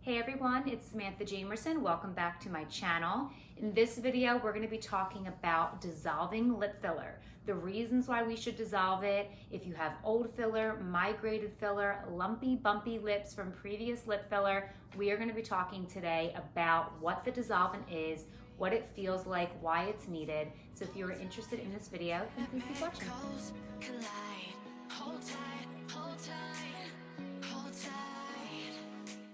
Hey everyone, it's Samantha Jamerson. Welcome back to my channel. In this video, we're going to be talking about dissolving lip filler, the reasons why we should dissolve it, if you have old filler, migrated filler, lumpy, bumpy lips from previous lip filler. We are going to be talking today about what the dissolvent is, what it feels like, why it's needed. So if you are interested in this video, then please keep watching.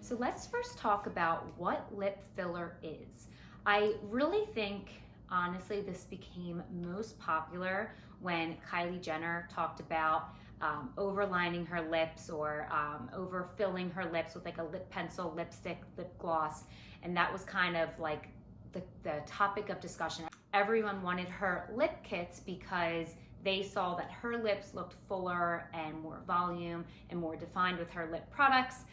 So let's first talk about what lip filler is. I really think, honestly, this became most popular when Kylie Jenner talked about overlining her lips or overfilling her lips with like a lip pencil, lipstick, lip gloss. And that was kind of like the topic of discussion. Everyone wanted her lip kits because they saw that her lips looked fuller and more volume and more defined with her lip products.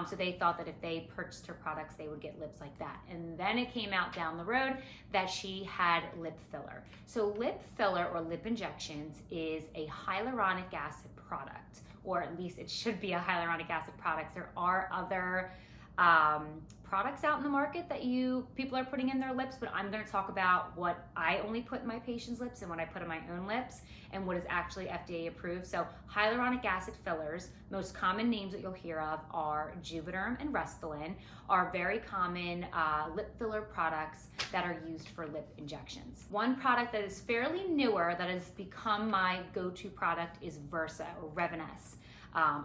So they thought that if they purchased her products, they would get lips like that. And then it came out down the road that she had lip filler. So lip filler or lip injections is a hyaluronic acid product, or at least it should be a hyaluronic acid product. There are other products out in the market that people are putting in their lips, but I'm going to talk about what I only put in my patients' lips and what I put in my own lips and what is actually FDA approved. So hyaluronic acid fillers, most common names that you'll hear of are Juvederm and Restylane, are very common lip filler products that are used for lip injections. One product that is fairly newer that has become my go-to product is Versa or Reviness.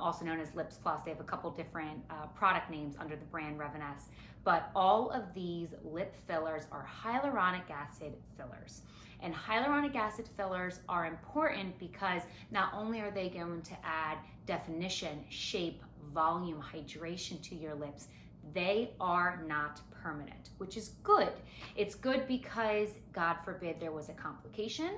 Also known as Lips Plus. They have a couple different product names under the brand Reviness. But all of these lip fillers are hyaluronic acid fillers. And hyaluronic acid fillers are important because not only are they going to add definition, shape, volume, hydration to your lips, they are not permanent, which is good. It's good because, God forbid, there was a complication.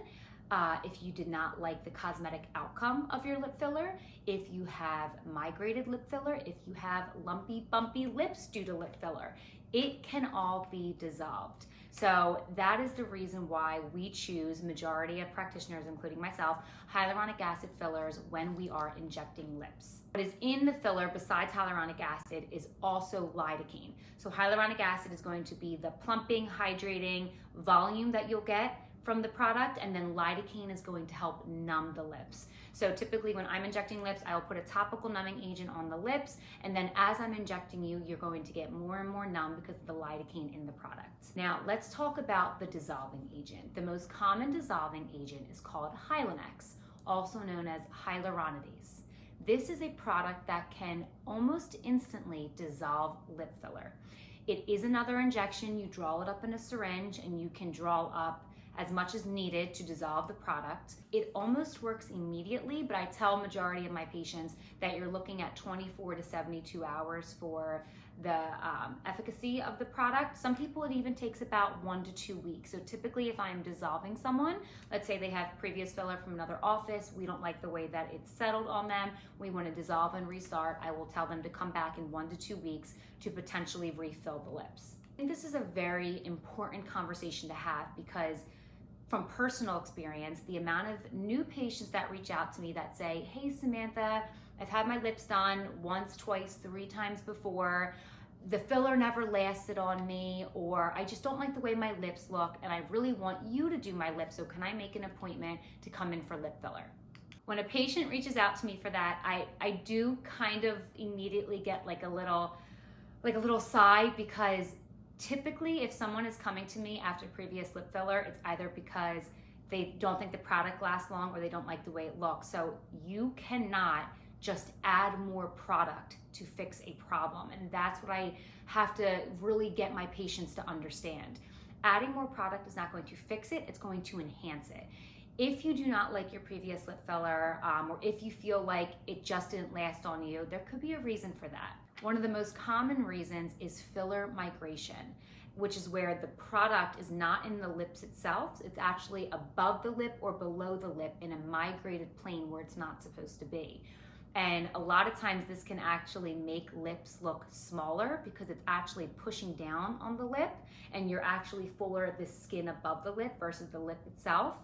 If you did not like the cosmetic outcome of your lip filler, if you have migrated lip filler, if you have lumpy, bumpy lips due to lip filler, it can all be dissolved. So that is the reason why we choose, majority of practitioners, including myself, hyaluronic acid fillers when we are injecting lips. What is in the filler besides hyaluronic acid is also lidocaine. So hyaluronic acid is going to be the plumping, hydrating volume that you'll get from the product, and then lidocaine is going to help numb the lips. So typically when I'm injecting lips, I'll put a topical numbing agent on the lips, and then as I'm injecting you, you're going to get more and more numb because of the lidocaine in the product. Now let's talk about the dissolving agent. The most common dissolving agent is called Hylenex, also known as hyaluronidase. This is a product that can almost instantly dissolve lip filler. It is another injection. You draw it up in a syringe and you can draw up as much as needed to dissolve the product. It almost works immediately, but I tell majority of my patients that you're looking at 24 to 72 hours for the efficacy of the product. Some people, it even takes about 1 to 2 weeks. So typically if I'm dissolving someone, let's say they have previous filler from another office, we don't like the way that it's settled on them, we want to dissolve and restart, I will tell them to come back in 1 to 2 weeks to potentially refill the lips. I think this is a very important conversation to have because from personal experience, the amount of new patients that reach out to me that say, hey Samantha, I've had my lips done once, twice, 3 times before, the filler never lasted on me, or I just don't like the way my lips look and I really want you to do my lips, so can I make an appointment to come in for lip filler? When a patient reaches out to me for that, I do kind of immediately get like a little sigh, because typically, if someone is coming to me after previous lip filler, it's either because they don't think the product lasts long or they don't like the way it looks. So you cannot just add more product to fix a problem. And that's what I have to really get my patients to understand. Adding more product is not going to fix it, it's going to enhance it. If you do not like your previous lip filler, or if you feel like it just didn't last on you, there could be a reason for that. One of the most common reasons is filler migration, which is where the product is not in the lips itself, it's actually above the lip or below the lip in a migrated plane where it's not supposed to be. And a lot of times this can actually make lips look smaller because it's actually pushing down on the lip and you're actually fuller the skin above the lip versus the lip itself.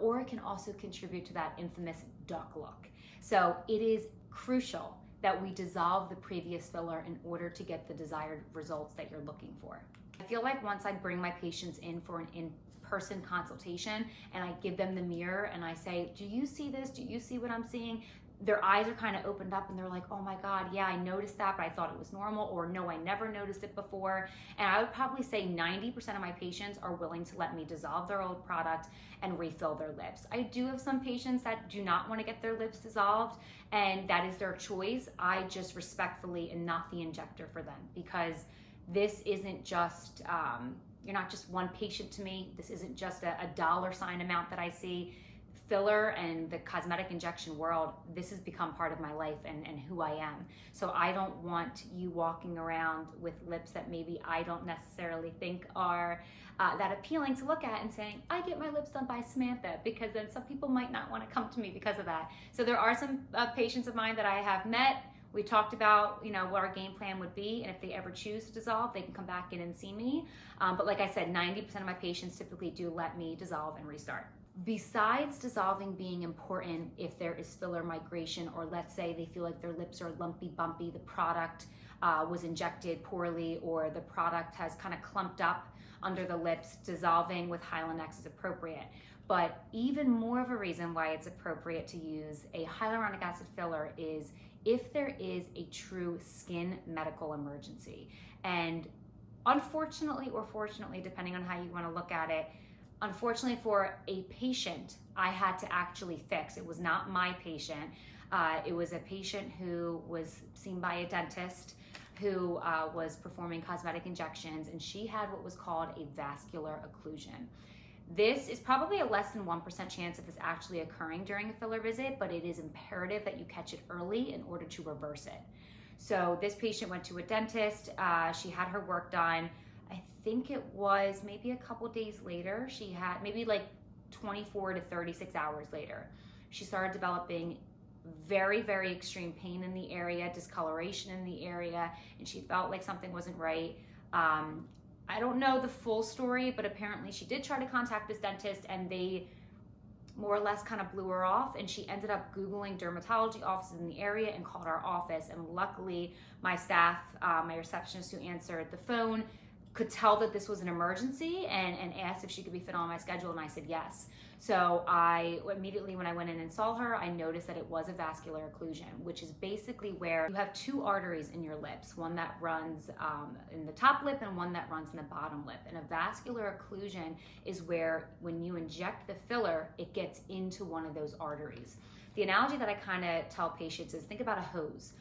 Or it can also contribute to that infamous duck look. So it is crucial that we dissolve the previous filler in order to get the desired results that you're looking for. I feel like once I bring my patients in for an in-person consultation and I give them the mirror and I say, do you see this? Do you see what I'm seeing? Their eyes are kind of opened up and they're like, oh my God, yeah, I noticed that, but I thought it was normal, or no, I never noticed it before. And I would probably say 90% of my patients are willing to let me dissolve their old product and refill their lips. I do have some patients that do not want to get their lips dissolved, and that is their choice. I just respectfully am not the injector for them, because this isn't just, you're not just one patient to me. This isn't just a dollar sign amount that I see. Filler and the cosmetic injection world, this has become part of my life and who I am. So I don't want you walking around with lips that maybe I don't necessarily think are that appealing to look at and saying, I get my lips done by Samantha, because then some people might not want to come to me because of that. So there are some patients of mine that I have met. We talked about, what our game plan would be, and if they ever choose to dissolve, they can come back in and see me. But like I said, 90% of my patients typically do let me dissolve and restart. Besides dissolving being important if there is filler migration, or let's say they feel like their lips are lumpy, bumpy, the product was injected poorly, or the product has kind of clumped up under the lips, dissolving with Hylenex is appropriate. But even more of a reason why it's appropriate to use a hyaluronic acid filler is if there is a true skin medical emergency. And unfortunately, or fortunately, depending on how you want to look at it, unfortunately for a patient, I had to actually fix. It was not my patient. It was a patient who was seen by a dentist who was performing cosmetic injections, and she had what was called a vascular occlusion. This is probably a less than 1% chance of this actually occurring during a filler visit, but it is imperative that you catch it early in order to reverse it. So this patient went to a dentist. She had her work done. I think it was maybe a couple days later. She had maybe like 24 to 36 hours later. She started developing very, very extreme pain in the area, discoloration in the area, and she felt like something wasn't right. I don't know the full story, but apparently she did try to contact this dentist and they more or less kind of blew her off, and she ended up Googling dermatology offices in the area and called our office. And luckily my staff, my receptionist who answered the phone, could tell that this was an emergency and asked if she could be fit on my schedule, and I said yes. So I immediately, when I went in and saw her, I noticed that it was a vascular occlusion, which is basically where you have two arteries in your lips, one that runs in the top lip and one that runs in the bottom lip. And a vascular occlusion is where when you inject the filler, it gets into one of those arteries. The analogy that I kind of tell patients is think about a hose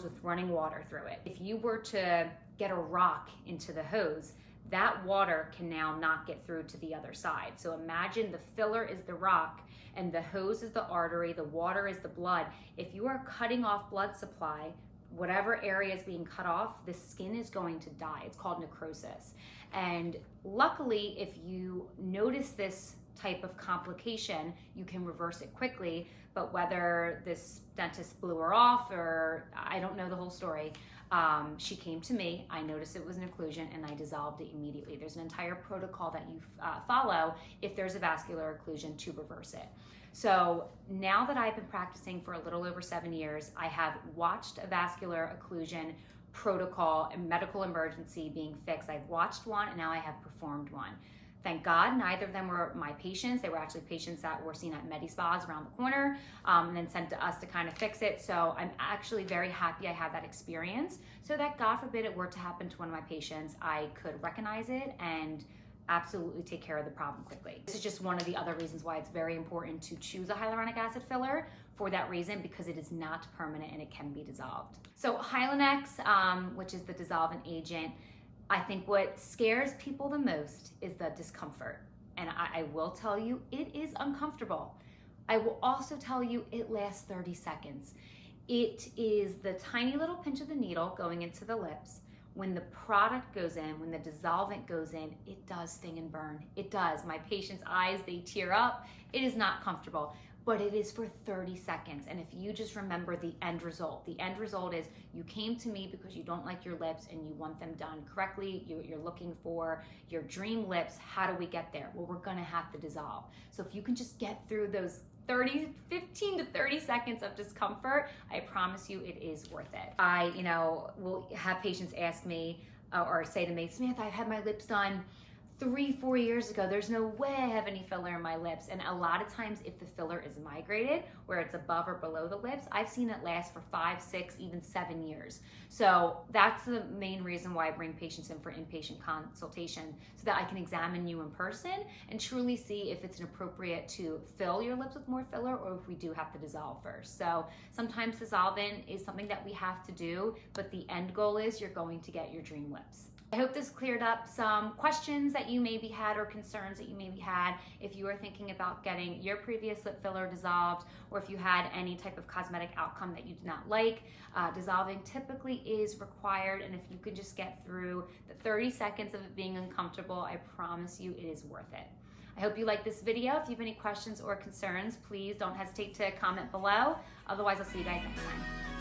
with running water through it. If you were to get a rock into the hose, that water can now not get through to the other side. So imagine the filler is the rock and the hose is the artery, the water is the blood. If you are cutting off blood supply, whatever area is being cut off, the skin is going to die. It's called necrosis. And luckily, if you notice this type of complication, you can reverse it quickly. But whether this dentist blew her off or I don't know the whole story, she came to me, I noticed it was an occlusion, and I dissolved it immediately. There's an entire protocol that you follow if there's a vascular occlusion to reverse it. So now that I've been practicing for a little over 7 years, I have watched a vascular occlusion protocol and medical emergency being fixed. I've watched one and now I have performed one. Thank God, neither of them were my patients. They were actually patients that were seen at Medi-Spas around the corner and then sent to us to kind of fix it. So I'm actually very happy I had that experience so that God forbid it were to happen to one of my patients, I could recognize it and absolutely take care of the problem quickly. This is just one of the other reasons why it's very important to choose a hyaluronic acid filler for that reason, because it is not permanent and it can be dissolved. So Hylenex, which is the dissolvent agent, I think what scares people the most is the discomfort. And I will tell you, it is uncomfortable. I will also tell you it lasts 30 seconds. It is the tiny little pinch of the needle going into the lips. When the product goes in, when the dissolvent goes in, it does sting and burn. It does. My patients' eyes, they tear up. It is not comfortable, but it is for 30 seconds. And if you just remember the end result is you came to me because you don't like your lips and you want them done correctly. You're looking for your dream lips. How do we get there? Well, we're gonna have to dissolve. So if you can just get through those 15 to 30 seconds of discomfort, I promise you it is worth it. I, will have patients ask me or say to me, Samantha, I've had my lips done 3-4 years ago. There's no way I have any filler in my lips. And a lot of times if the filler is migrated, where it's above or below the lips, I've seen it last for 5, 6, even 7 years. So that's the main reason why I bring patients in for inpatient consultation, so that I can examine you in person and truly see if it's appropriate to fill your lips with more filler or if we do have to dissolve first. So sometimes dissolving is something that we have to do, but the end goal is you're going to get your dream lips. I hope this cleared up some questions that you maybe had or concerns that you maybe had if you were thinking about getting your previous lip filler dissolved, or if you had any type of cosmetic outcome that you did not like. Dissolving typically is required, and if you could just get through the 30 seconds of it being uncomfortable, I promise you it is worth it. I hope you like this video. If you have any questions or concerns, please don't hesitate to comment below. Otherwise, I'll see you guys next time.